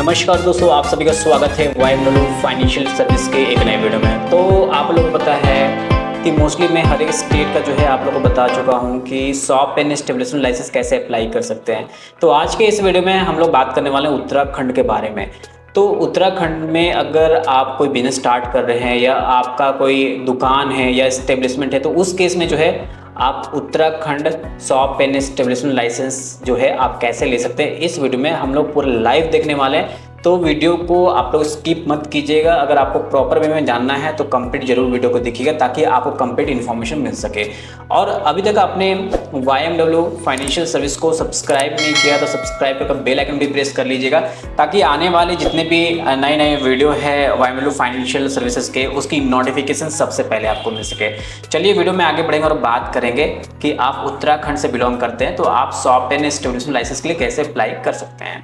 नमस्कार दोस्तों, आप सभी का स्वागत है वाईएमडब्ल्यू फाइनेंशियल सर्विस के एक नए वीडियो में। तो आप लोगों को पता है कि मोस्टली मैं हर एक स्टेट का जो है आप लोगों को बता चुका हूं कि शॉप एंड एस्टेब्लिशमेंट लाइसेंस कैसे अप्लाई कर सकते हैं। तो आज के इस वीडियो में हम लोग बात करने वाले हैं उत्तराखंड के बारे में। तो उत्तराखंड में अगर आप कोई बिजनेस स्टार्ट कर रहे हैं या आपका कोई दुकान है या एस्टेब्लिशमेंट है, तो उस केस में जो है आप Uttarakhand shop and establishment licence जो है आप कैसे ले सकते हैं, इस वीडियो में हम लोग पूरा लाइव देखने वाले हैं। तो वीडियो को आप लोग स्किप मत कीजिएगा। अगर आपको प्रॉपर वे में जानना है तो कंप्लीट जरूर वीडियो को देखिएगा ताकि आपको कंप्लीट इन्फॉर्मेशन मिल सके। और अभी तक आपने वाईएमडब्ल्यू फाइनेंशियल सर्विस को सब्सक्राइब नहीं किया तो सब्सक्राइब करके बेल आइकन भी प्रेस कर लीजिएगा ताकि आने वाले जितने भी नए नए वीडियो है वाईएमडब्ल्यू फाइनेंशियल सर्विसेज के, उसकी नोटिफिकेशन सबसे पहले आपको मिल सके। चलिए वीडियो में आगे बढ़ेंगे और बात करेंगे कि आप उत्तराखंड से बिलोंग करते हैं तो आप शॉप एंड एस्टेब्लिशमेंट लाइसेंस के लिए कैसे अप्लाई कर सकते हैं।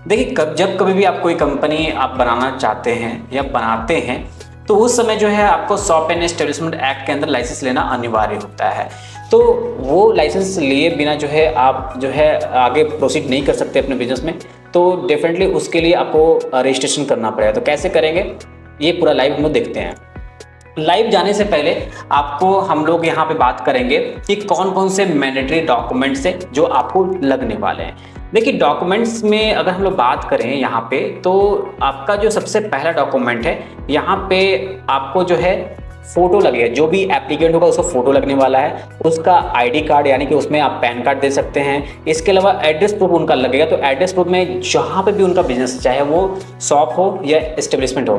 देखिए, जब कभी भी आप कोई कंपनी आप बनाना चाहते हैं या बनाते हैं तो उस समय जो है आपको शॉप एंड एस्टेब्लिशमेंट एक्ट के अंदर लाइसेंस लेना अनिवार्य होता है। तो वो लाइसेंस लिए बिना जो है आप जो है आगे प्रोसीड नहीं कर सकते अपने बिजनेस में। तो डेफिनेटली उसके लिए आपको रजिस्ट्रेशन करना पड़ेगा। तो कैसे करेंगे ये पूरा लाइव हम लोग देखते हैं। लाइव जाने से पहले आपको हम लोग यहाँ पे बात करेंगे कि कौन कौन से मैंडेटरी डॉक्यूमेंट्स है जो आपको लगने वाले हैं। देखिए, डॉक्यूमेंट्स में अगर हम लोग बात करें यहाँ पे तो आपका जो सबसे पहला डॉक्यूमेंट है, यहाँ पे आपको जो है फोटो लगेगा। जो भी एप्लीकेंट होगा उसको फोटो लगने वाला है, उसका आईडी कार्ड यानी कि उसमें आप पैन कार्ड दे सकते हैं। इसके अलावा एड्रेस प्रूफ उनका लगेगा। तो एड्रेस प्रूफ में जहाँ पे भी उनका बिजनेस, चाहे वो शॉप हो या एस्टेब्लिशमेंट हो,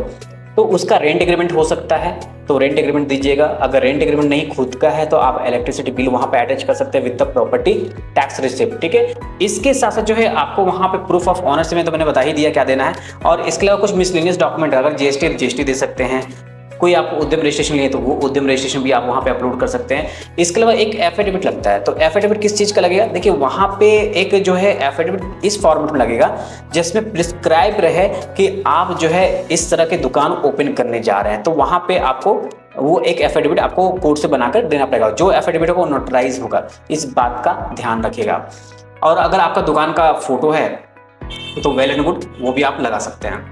तो उसका रेंट एग्रीमेंट हो सकता है तो रेंट एग्रीमेंट दीजिएगा। अगर रेंट एग्रीमेंट नहीं खुद का है तो आप इलेक्ट्रिसिटी बिल वहां पे अटैच कर सकते हैं with the property tax receipt. ठीक है, इसके साथ साथ जो है आपको वहां पे प्रूफ ऑफ ऑनरशिप में तो मैंने बता ही दिया क्या देना है। और इसके अलावा कुछ मिसलेनियस डॉक्यूमेंट, अगर जीएसटी दे सकते हैं। कोई आप उद्यम रजिस्ट्रेशन लिए तो वो उद्यम रजिस्ट्रेशन भी आप वहाँ पे अपलोड कर सकते हैं। इसके अलावा एक एफिडेविट लगता है। तो एफिडेविट किस चीज़ का लगेगा? देखिए, वहाँ पे एक जो है एफिडेविट इस फॉर्मेट में लगेगा जिसमें प्रिस्क्राइब रहे कि आप जो है इस तरह के दुकान ओपन करने जा रहे हैं। तो वहाँ पे आपको वो एक एफिडेविट आपको कोर्ट से बनाकर देना पड़ेगा। जो एफिडेविट है वो नोटराइज होगा, इस बात का ध्यान रखिएगा। और अगर आपका दुकान का फोटो है तो वेल एंड गुड, वो भी आप लगा सकते हैं।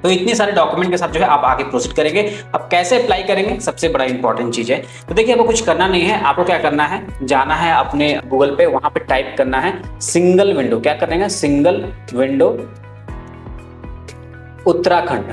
तो इतने सारे डॉक्यूमेंट के साथ जो है आप आगे प्रोसीड करेंगे। अब कैसे अप्लाई करेंगे, सबसे बड़ा इंपॉर्टेंट चीज़ है। तो देखिए, आपको कुछ करना नहीं है। आपको क्या करना है, जाना है अपने गूगल पे, वहां पे टाइप करना है सिंगल विंडो। क्या करेंगे, सिंगल विंडो उत्तराखंड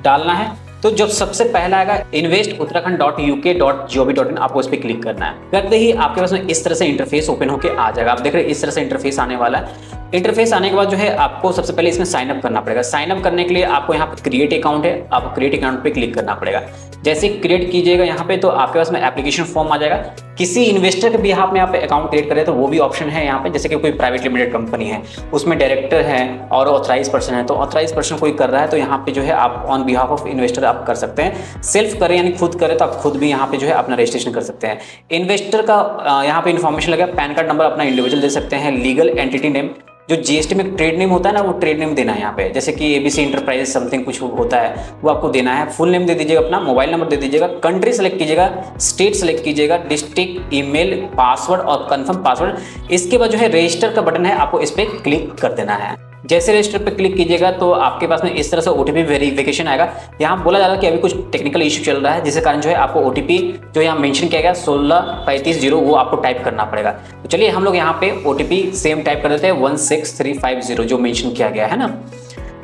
डालना है। तो जो सबसे पहला आएगा investUttarakhand.uk.gov.in, आपको इस पर क्लिक करना है। करते ही आपके पास में इस तरह से इंटरफेस ओपन होकर आ जाएगा। आप देख रहे हैं इस तरह से इंटरफेस आने वाला है। इंटरफेस आने के बाद जो है आपको सबसे पहले इसमें साइन अप करना पड़ेगा। साइन अप करने के लिए आपको यहाँ पे क्रिएट अकाउंट है, आपको क्रिएट अकाउंट पे क्लिक करना पड़ेगा। जैसे क्रिएट कीजिएगा यहाँ पे तो आपके पास में एप्लीकेशन फॉर्म आ जाएगा। किसी इन्वेस्टर के बिहाफ में आप अकाउंट क्रिएट करें तो वो भी ऑप्शन है यहाँ पे। जैसे कि कोई प्राइवेट लिमिटेड कंपनी है, उसमें डायरेक्टर है और ऑथराइज पर्सन है, तो ऑथराइज पर्सन कोई कर रहा है तो यहाँ पे जो है आप ऑन बिहाफ ऑफ इन्वेस्टर आप कर सकते हैं। सेल्फ करें यानी खुद करें तो आप खुद भी यहाँ पे जो है अपना रजिस्ट्रेशन कर सकते हैं। इन्वेस्टर का यहाँ पे इन्फॉर्मेशन लगेगा, पैन कार्ड नंबर अपना इंडिविजुअल दे सकते हैं। लीगल एंटिटी नेम, जो जीएसटी में ट्रेड नेम होता है ना, वो ट्रेड नेम देना है यहाँ पे। जैसे कि एबीसी इंटरप्राइजेस समथिंग कुछ होता है, वो आपको देना है। फुल नेम दे दीजिएगा, अपना मोबाइल नंबर दे दीजिएगा, कंट्री सेलेक्ट कीजिएगा, स्टेट सेलेक्ट कीजिएगा, डिस्ट्रिक्ट, ईमेल, पासवर्ड और कंफर्म पासवर्ड। इसके बाद जो है रजिस्टर का बटन है, आपको इस पर क्लिक कर देना है। जैसे रजिस्टर पे क्लिक कीजिएगा तो आपके पास में इस तरह से ओटीपी वेरिफिकेशन आएगा। यहाँ बोला जा रहा है कि अभी कुछ टेक्निकल इशू चल रहा है, जिसके कारण जो है आपको ओटीपी जो यहाँ मेंशन किया गया 16350 वो आपको टाइप करना पड़ेगा। तो चलिए हम लोग यहाँ पे ओटीपी सेम टाइप कर देते हैं 16350 जो मेंशन किया गया है ना।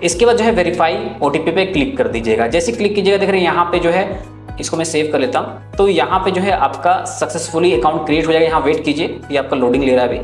इसके बाद जो है वेरीफाई ओटीपी पे क्लिक कर दीजिएगा। जैसे क्लिक कीजिएगा, देख रहे हैं यहाँ पे जो है, इसको मैं सेव कर लेता हूँ। तो यहाँ पे जो है आपका सक्सेसफुली अकाउंट क्रिएट हो जाएगा। यहाँ वेट कीजिए, ये आपका लोडिंग ले रहा है अभी।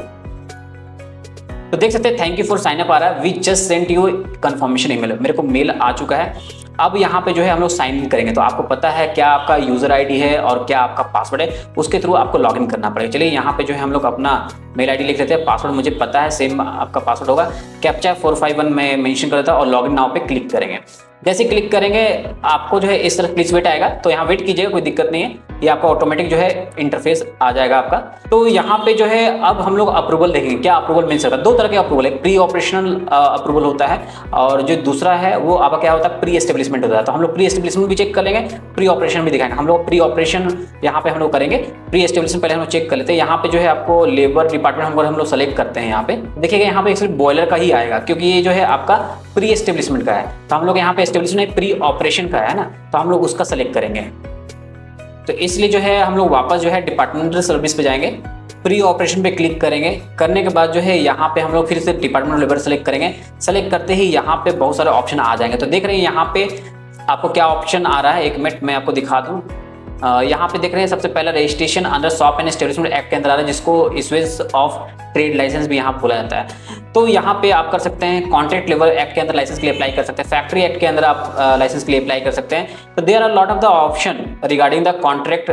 तो देख सकते हैं thank you for sign up आ रहा है, we just sent you confirmation email. मेरे को मेल आ चुका है। अब यहाँ पे जो है हम लोग साइन इन करेंगे। तो आपको पता है क्या आपका यूजर आईडी है और क्या आपका पासवर्ड है, उसके थ्रू आपको लॉगिन करना पड़ेगा। चलिए यहाँ पे जो है हम लोग अपना मेल आईडी लिख लेते हैं। पासवर्ड मुझे पता है, सेम आपका पासवर्ड होगा। कैप्चा 451 में मेंशन कर देता हूं और लॉगिन नाउ पे क्लिक करेंगे। जैसे क्लिक करेंगे आपको जो है इस तरह प्लीज वेट आएगा। तो यहाँ वेट कीजिएगा, कोई दिक्कत नहीं है, ये आपका ऑटोमेटिक जो है इंटरफेस आ जाएगा आपका। तो यहाँ पे जो है अब हम लोग अप्रूवल देखेंगे। क्या अप्रूवल मिल सकता है? दो तरह के अप्रूवल है, प्री ऑपरेशनल अप्रूवल होता है और जो दूसरा है वो आपका क्या होता है, प्री एस्टेब्लिशमेंट होता है। तो हम लोग प्री एस्टेब्लिशमेंट भी चेक कर लेंगे, प्री ऑपरेशन भी दिखाएंगे। हम लोग प्री ऑपरेशन यहाँ पे हम लोग करेंगे, प्री एस्टेब्लिशमेंट पहले हम लोग चेक कर लेते हैं। यहाँ पे जो है आपको लेबर डिपार्टमेंट हम लोग सेलेक्ट करते हैं यहाँ पे, देखिएगा यहाँ पे एक्चुअली बॉयलर का ही आएगा, क्योंकि ये जो है आपका प्री एस्टेब्लिशमेंट का है। तो हम लोग यहाँ पे एस्टेब्लिशमेंट प्री ऑपरेशन का है ना, तो हम लोग उसका सेलेक्ट करेंगे। तो इसलिए जो है हम लोग वापस जो है डिपार्टमेंटल सर्विस पे जाएंगे, प्री ऑपरेशन पे क्लिक करेंगे। करने के बाद जो है यहाँ पे हम लोग फिर से डिपार्टमेंट ऑफ लेबर सेलेक्ट करेंगे। सेलेक्ट करते ही यहाँ पे बहुत सारे ऑप्शन आ जाएंगे। तो देख रहे हैं यहाँ पे आपको क्या ऑप्शन आ रहा है, एक मिनट मैं आपको दिखा दूँ। यहाँ पे देख रहे हैं सबसे पहला registration under shop and establishment act के अंदर आ रहा है, जिसको इश्यूएंस ऑफ ट्रेड लाइसेंस भी यहाँ बोला जाता है। तो यहाँ पे आप कर सकते हैं कॉन्ट्रैक्ट लेबर एक्ट के अंदर लाइसेंस के लिए अप्लाई कर सकते हैं, फैक्ट्री एक्ट के अंदर आप लाइसेंस के लिए अप्लाई कर सकते हैं। तो there are lot of the option regarding the contract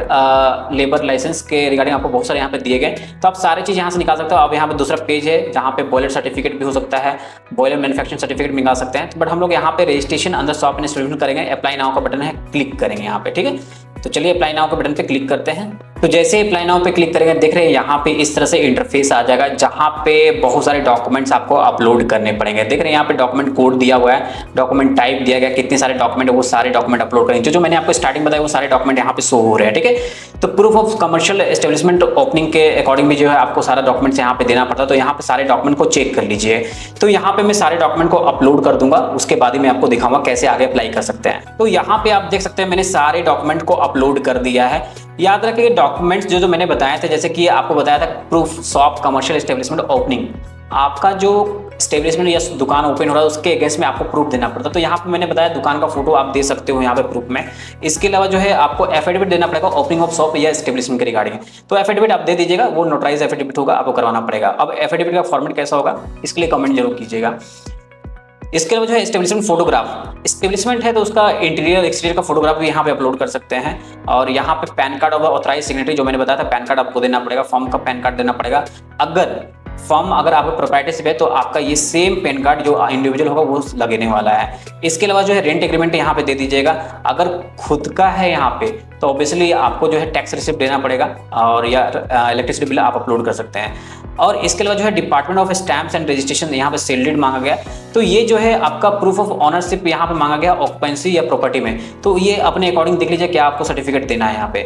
labour licence के रिगार्डिंग आपको बहुत सारे यहाँ पे दिए गए। तो आप सारे चीज़ यहाँ से निकाल सकते हो। अब यहाँ पे दूसरा पेज है जहाँ पे बॉयलर सर्टिफिकेट भी हो सकता है, बॉयलर मैन्युफैक्चरिंग सर्टिफिकेट भी निकाल सकते हैं। बट हम लोग यहाँ पे रजिस्ट्रेशन अंदर शॉप एंड एस्टेब्लिशमेंट करेंगे, अप्लाई नाउ का बटन है, क्लिक करेंगे यहाँ पे, ठीक है। तो चलिए अप्लाई नाउ के बटन पे क्लिक करते हैं। तो जैसे अप्लाई नाउ पे क्लिक करेंगे, देख रहे हैं यहाँ पे इस तरह से इंटरफेस आ जाएगा, जहाँ पे बहुत सारे डॉक्यूमेंट्स आपको अपलोड करने पड़ेंगे। देख रहे हैं यहाँ पे डॉक्यूमेंट कोड दिया हुआ है, डॉक्यूमेंट टाइप दिया गया, कितने सारे डॉक्यूमेंट है वो सारे डॉक्यूमेंट अपलोड करेंगे। जो मैंने आपको स्टार्टिंग बताया वो सारे डॉक्यूमेंट यहाँ पे शो हो रहे हैं, ठीक है। तो proof of commercial establishment opening के अकॉर्डिंग भी जो है आपको सारा डॉक्यूमेंट्स यहाँ पे देना पड़ता है। तो यहाँ पे सारे डॉक्यूमेंट को चेक कर लीजिए। तो यहाँ पे मैं सारे डॉक्यूमेंट को अपलोड कर दूंगा, उसके बाद ही मैं आपको दिखाऊंगा कैसे आगे अप्लाई कर सकते हैं। तो यहाँ पे आप देख सकते हैं मैंने सारे डॉक्यूमेंट को अपलोड कर दिया है। याद रखिए डॉक्यूमेंट्स जो मैंने बताए थे, जैसे कि आपको बताया था proof shop commercial establishment opening, आपका जो एस्टेब्लिशमेंट या दुकान ओपन हो रहा है उसके अगेंस्ट में आपको प्रूफ देना पड़ता है। तो यहाँ पे मैंने बताया दुकान का फोटो आप दे सकते हो यहाँ पे प्रूफ में। इसके अलावा जो है आपको एफिडेविट देना पड़ेगा ओपनिंग ऑफ शॉप या एस्टेब्लिशमेंट के रिगार्डिंग। तो एफिडेविट आप दे दीजिएगा, वो नोटराइज एफिडेविट होगा, आपको करवाना पड़ेगा। अब एफिडेविट का फॉर्मेट कैसा होगा इसके लिए कमेंट जरूर कीजिएगा। इसके अलावा जो है एस्टेब्लिशमेंट फोटोग्राफ, एस्टेब्लिशमेंट है तो उसका इंटीरियर एक्सटीरियर का फोटोग्राफ भी यहाँ पे अपलोड कर सकते हैं। और यहाँ पे पैन कार्ड और ऑथराइज सिग्नेटरी जो मैंने बताया था, पैन कार्ड आपको देना पड़ेगा, फॉर्म का पैन कार्ड देना पड़ेगा। अगर आपका प्रोप्राइटरशिप है तो आपका ये सेम पैन कार्ड जो इंडिविजुअल होगा वो लगने वाला है। इसके अलावा जो है रेंट एग्रीमेंट यहाँ पे दे दीजिएगा। अगर खुद का है यहाँ पे तो ऑब्वियसली आपको जो है टैक्स रिसिप्ट देना पड़ेगा, और या इलेक्ट्रिसिटी बिल आप अपलोड कर सकते हैं। और इसके अलावा जो है department of stamps and registration यहाँ पे सेल डीड मांगा गया। तो ये जो है आपका प्रूफ ऑफ ऑनरशिप यहाँ पे मांगा गया ऑक्युपेंसी या प्रॉपर्टी में। तो ये अपने अकॉर्डिंग देख लीजिए क्या आपको सर्टिफिकेट देना है यहाँ पे।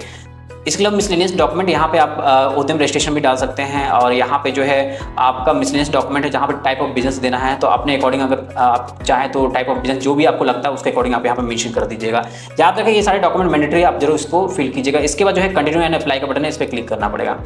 इसके अलावा मिसलेनियस डॉक्यूमेंट यहाँ पे आप उद्यम रजिस्ट्रेशन भी डाल सकते हैं। और यहाँ पे जो है आपका मिसलेनियस डॉक्यूमेंट है जहाँ पे टाइप ऑफ बिजनेस देना है, तो अपने अकॉर्डिंग अगर आप चाहें तो टाइप ऑफ बिजनेस जो भी आपको लगता है उसके अकॉर्डिंग आप यहाँ पे मेंशन कर दीजिएगा। याद रखें ये सारे डॉक्यूमेंट मैंडेटरी, आप जरूर इसको फिल कीजिएगा। इसके बाद जो है कंटिन्यू एंड अप्लाई का बटन है, इस पर क्लिक करना पड़ेगा।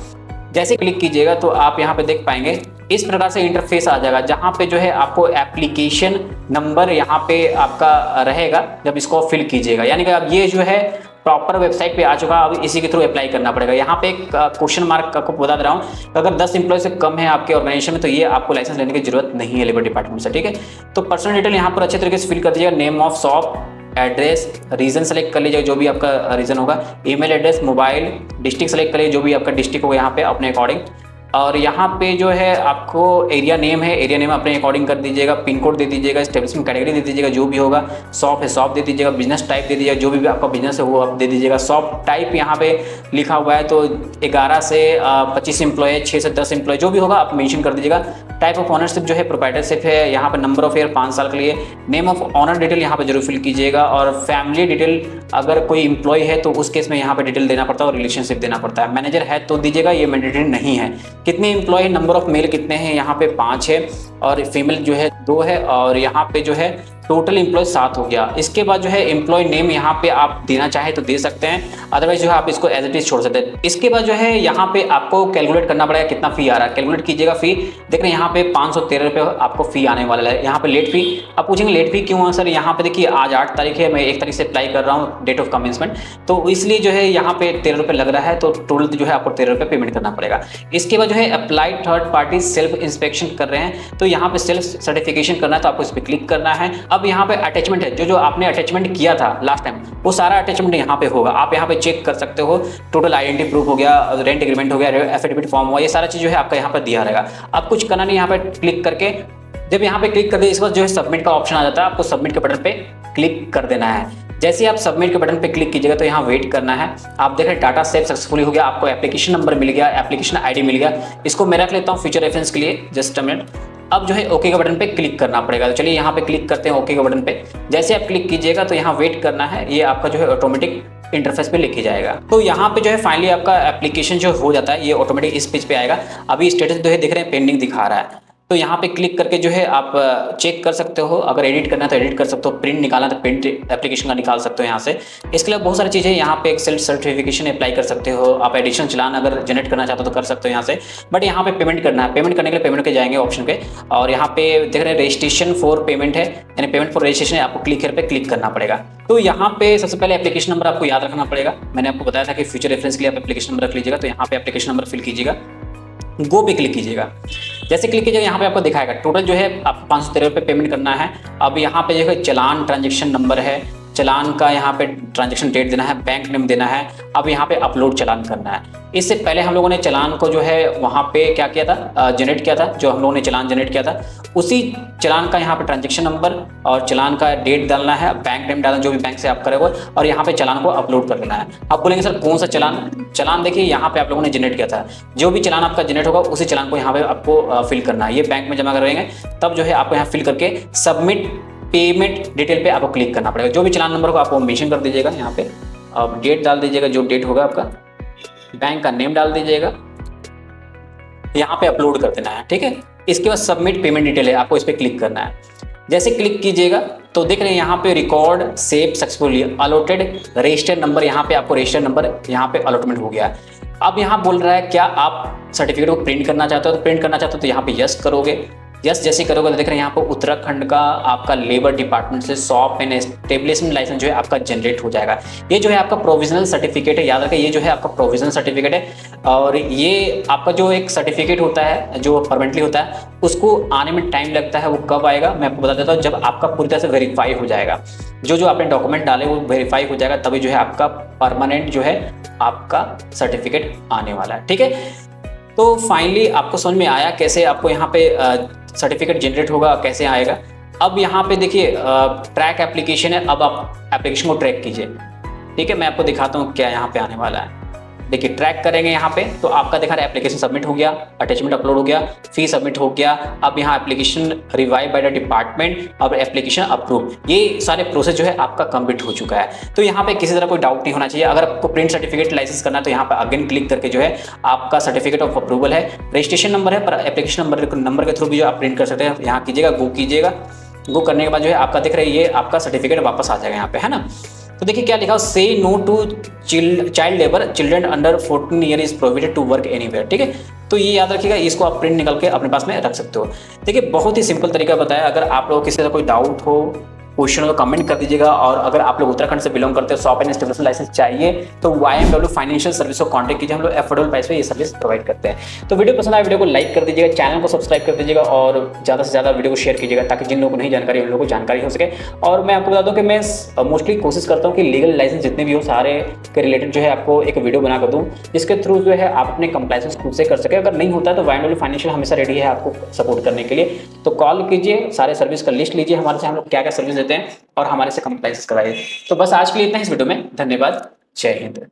जैसे क्लिक कीजिएगा तो आप यहाँ पे देख पाएंगे इस प्रकार से इंटरफेस आ जाएगा, जहाँ पे जो है आपको एप्लीकेशन नंबर यहाँ पे आपका रहेगा जब इसको फिल कीजिएगा। यानी कि अब ये जो है प्रॉपर वेबसाइट पे आ चुका है, अब इसी के थ्रू अप्लाई करना पड़ेगा। यहाँ पे एक क्वेश्चन मार्क आपको बता दे रहा हूँ, अगर 10 एम्प्लॉय से कम है आपके ऑर्गेनाइजेशन में तो ये आपको लाइसेंस लेने की जरूरत नहीं है लेबर डिपार्टमेंट से, ठीक है। तो पर्सनल डिटेल यहाँ पर अच्छे तरीके से फिल कर दीजिएगा, name of shop, address, reason select कर लीजिएगा जो भी आपका रीजन होगा, email address, mobile, district select कर लीजिए जो भी आपका डिस्ट्रिक्ट होगा यहाँ पे अपने अकॉर्डिंग। और यहाँ पे जो है आपको एरिया नेम है, एरिया नेम अपने अकॉर्डिंग कर दीजिएगा, पिन कोड दे दीजिएगा, एस्टेब्लिशमेंट कैटेगरी दे दीजिएगा जो भी होगा, शॉप है शॉप दे दीजिएगा, बिजनेस टाइप दे दीजिएगा जो भी आपका बिजनेस है वो आप दे दीजिएगा। शॉप टाइप यहाँ पे लिखा हुआ है तो 11 से 25 एम्प्लॉय है, 6 से 10 एम्प्लॉय जो भी होगा आप मेंशन कर दीजिएगा। टाइप ऑफ ऑनरशिप जो है प्रोप्राइटरशिप है, यहाँ पे नंबर ऑफ ईयर 5 साल के लिए, नेम ऑफ ऑनर डिटेल यहाँ पे जरूर फिल कीजिएगा। और फैमिली डिटेल अगर कोई एम्प्लॉय है तो उस केस में यहाँ पे डिटेल देना पड़ता है और रिलेशनशिप देना पड़ता है। मैनेजर है तो दीजिएगा, ये मैंडेटरी नहीं है। कितने एम्प्लॉय, नंबर ऑफ मेल कितने हैं, यहाँ पे 5 है और फीमेल जो है 2 है। और यहाँ पे जो है टोटल एम्प्लॉय 7 हो गया। इसके बाद जो है एम्प्लॉय नेम यहाँ पे आप देना चाहे तो दे सकते हैं, अदरवाइज जो है आप इसको एज इट इज छोड़ सकते हैं। इसके बाद जो है यहाँ पे आपको कैलकुलेट करना पड़ेगा कितना फी आ रहा है। कैलकुलेट कीजिएगा फी, देख रहे हैं यहाँ पे 513 रुपये आपको फी आने वाला है। यहाँ पे लेट फी, आप पूछेंगे लेट फी क्यों है सर। यहाँ पे देखिए आज 8 तारीख है, मैं 1 तारीख से अप्लाई कर रहा हूँ डेट ऑफ कमेंसमेंट, तो इसलिए जो है यहाँ पे 13 रुपये लग रहा है। तो टोटल जो है आपको 13 रुपये पेमेंट करना पड़ेगा। इसके बाद जो है applied third party self inspection कर रहे हैं, तो यहाँ पे सेल्फ सर्टिफिकेशन करना है तो आपको इस पर क्लिक करना है। अब यहाँ पे अटैचमेंट है, जो आपने अटैचमेंट किया था लास्ट टाइम वो सारा अटैचमेंट यहाँ पे होगा। आप यहाँ पे चेक कर सकते हो, टोटल आइडेंटिटी प्रूफ हो गया, रेंट एग्रीमेंट हो गया, एफिडेविट फॉर्म हुआ, ये सारा चीज जो है आपका यहाँ पे दिया रहेगा। अब कुछ करना नहीं, यहाँ पे क्लिक करके जब यहाँ पे क्लिक कर दे इसके बाद जो है सबमिट का ऑप्शन आ जाता है, आपको सबमिट के बटन पे क्लिक कर देना है। जैसे ही आप सबमिट के बटन पे क्लिक कीजिएगा तो यहाँ वेट करना है। आप देख रहे हैं डाटा सेव सक्सेसफुली हो गया, आपको एप्लीकेशन नंबर मिल गया, एप्लीकेशन आईडी मिल गया। इसको मैं रख लेता हूँ फ्यूचर रेफरेंस के लिए, जस्ट अ मिनट। अब जो है ओके के बटन पे क्लिक करना पड़ेगा। तो चलिए यहाँ पे क्लिक करते हैं ओके के बटन पे। जैसे आप क्लिक कीजिएगा तो यहाँ वेट करना है, ये आपका जो है ऑटोमेटिक इंटरफेस पे लेके जाएगा। तो यहाँ पे जो है फाइनली आपका एप्लीकेशन जो हो जाता है, ये ऑटोमेटिक इस पेज पे आएगा। अभी स्टेटस जो है देख रहे हैं पेंडिंग दिखा रहा है। तो यहाँ पे क्लिक करके जो है आप चेक कर सकते हो, अगर एडिट करना है तो एडिट कर सकते हो, प्रिंट निकालना तो प्रिंट एप्लीकेशन का निकाल सकते हो यहाँ से। इसके लिए बहुत सारी चीज़ें यहाँ पे एक सेल्फ सर्टिफिकेशन अप्लाई कर सकते हो, आप एडिशनल चलान अगर जनरेट करना चाहते हो तो कर सकते हो यहाँ से। बट यहाँ पे पेमेंट करना है, पेमेंट करने के लिए पेमेंट के जाएंगे ऑप्शन पे, और यहाँ पे देख रहे हैं रजिस्ट्रेशन फॉर पेमेंट है, यानी पेमेंट फॉर रजिस्ट्रेशन, आपको क्लिक here पे क्लिक करना पड़ेगा। तो यहाँ पे सबसे पहले एप्लीकेशन नंबर आपको याद रखना पड़ेगा। मैंने आपको बताया था कि फ्यूचर रेफरेंस के लिए आप एप्लीकेशन नंबर रख लीजिएगा। तो यहाँ पे एप्लीकेशन नंबर फिल कीजिएगा, गो पे क्लिक कीजिएगा। जैसे क्लिक कीजिएगा यहाँ पे आपको दिखाएगा टोटल जो है आपको 513 रुपये पेमेंट करना है। अब यहाँ पे जो है चलान ट्रांजेक्शन नंबर है, चलान का यहाँ पे ट्रांजेक्शन डेट देना है, बैंक नेम देना है। अब यहाँ पे अपलोड चलान करना है। इससे पहले हम लोगों ने चलान को जो है वहाँ पे क्या किया था, जनरेट किया था, जो हम लोगों ने चलान जनरेट किया था उसी चलान का यहाँ पे ट्रांजेक्शन नंबर और चलान का डेट डालना है, बैंक नेम डालना जो भी बैंक से आप करेंगे, और यहाँ पे चलान को अपलोड कर देना है। आप बोलेंगे सर कौन सा चलान देखिए यहाँ पे आप लोगों ने जनरेट किया था, जो भी चलान आपका जनरेट होगा उसी चलान को यहाँ पे आपको फिल करना है। ये बैंक में जमा करेंगे तब जो है आपको यहाँ फिल करके सबमिट पेमेंट डिटेल पे आपको क्लिक करना पड़ेगा। जो भी चलान नंबर को आपको मेंशन कर दीजिएगा यहाँ पे, अब डेट डाल दीजिएगा, जो डेट होगा आपका, बैंक का नेम डाल दीजिएगा, यहाँ पे अपलोड कर देना है। ठीक है, इसके बाद सबमिट पेमेंट डिटेल है, आपको इस पर क्लिक करना है। जैसे क्लिक कीजिएगा तो देख रहे हैं यहाँ पे record save successfully allotted register number, यहाँ पे आपको रजिस्टर नंबर यहाँ पे अलॉटमेंट हो गया। अब यहाँ बोल रहा है क्या आप सर्टिफिकेट को प्रिंट करना चाहते हो, तो प्रिंट करना चाहते हो तो यहाँ पे यस करोगे। यस जैसे करोगे तो देख रहे हैं यहाँ पर उत्तराखंड का आपका लेबर डिपार्टमेंट से शॉप एंड एस्टेब्लिशमेंट लाइसेंस जो है आपका जनरेट हो जाएगा। ये जो है आपका प्रोविजनल सर्टिफिकेट है, याद रखें ये जो है आपका प्रोविजनल सर्टिफिकेट है। और ये आपका जो एक सर्टिफिकेट होता है जो परमानेंटली होता है उसको आने में टाइम लगता है। वो कब आएगा मैं आपको बता देता हूँ, जब आपका पूरी तरह से वेरीफाई हो जाएगा, जो आपने डॉक्यूमेंट डाले वो वेरीफाई हो जाएगा, तभी जो है आपका परमानेंट जो है आपका सर्टिफिकेट आने वाला है। ठीक है, तो फाइनली आपको समझ में आया कैसे आपको यहाँ पे सर्टिफिकेट जनरेट होगा, कैसे आएगा। अब यहाँ पे देखिए ट्रैक एप्लीकेशन है, अब आप एप्लीकेशन को ट्रैक कीजिए। ठीक है, मैं आपको दिखाता हूँ क्या यहाँ पे आने वाला है। देखिए ट्रैक करेंगे यहाँ पे तो आपका दिखा रहा है एप्लीकेशन सबमिट हो गया, अटैचमेंट अपलोड हो गया, फी सबमिट हो गया। अब यहाँ application revive by the department, अब एप्लीकेशन अप्रूव, ये सारे प्रोसेस जो है आपका कंप्लीट हो चुका है। तो यहाँ पे किसी तरह कोई डाउट नहीं होना चाहिए। अगर आपको प्रिंट सर्टिफिकेट लाइसेंस करना है तो यहाँ पे अगेन क्लिक करके जो है आपका सर्टिफिकेट ऑफ अप्रूवल है, रजिस्ट्रेशन नंबर है, पर एप्लीकेशन नंबर के थ्रू भी जो आप प्रिंट कर सकते हैं। यहाँ कीजिएगा, गो कीजिएगा, गो करने के बाद जो है आपका दिख रहा है ये आपका सर्टिफिकेट वापस आ जाएगा यहाँ पे, है ना। तो देखिए क्या लिखा, say no to child labour, children under 14 year is prohibited to work anywhere. ठीक है, तो ये याद रखिएगा, इसको आप प्रिंट निकाल के अपने पास में रख सकते हो। देखिए बहुत ही सिंपल तरीका बताया। अगर आप लोगों को किसी तरह कोई डाउट हो, क्वेश्चन हो तो कमेंट कर दीजिएगा। और अगर आप लोग उत्तराखंड से बिलोंग करते हो, शॉप एंड एस्टेब्लिशमेंट लाइसेंस चाहिए तो YMW फाइनेंशियल सर्विस को कॉन्टैक्ट कीजिए। हम लोग अफोर्डेबल प्राइस पे ये सर्विस प्रोवाइड करते हैं। तो वीडियो पसंद आए वीडियो को लाइक कर दीजिएगा, चैनल को सब्सक्राइब कर दीजिएगा और ज़्यादा से ज़्यादा वीडियो को शेयर कीजिएगा ताकि जिन लोगों को नहीं जानकारी उन लोगों को जानकारी हो सके। और मैं आपको बता दूँ कि मैं मोस्टली कोशिश करता हूँ कि लीगल लाइसेंस जितने भी हो सारे के रिलेटेड जो है आपको एक वीडियो बना कर दूँ, जिसके थ्रू जो है आप अपने कंप्लायंस खुद से कर सके। अगर नहीं होता है तो YMW फाइनेंशियल हमेशा रेडी है आपको सपोर्ट करने के लिए। तो कॉल कीजिए, सारे सर्विस का लिस्ट लीजिए हमारे से, हम लोग क्या क्या सर्विस देते हैं और हमारे से कंप्लायंस कराइए। तो बस आज के लिए इतना ही इस वीडियो में। धन्यवाद, जय हिंद।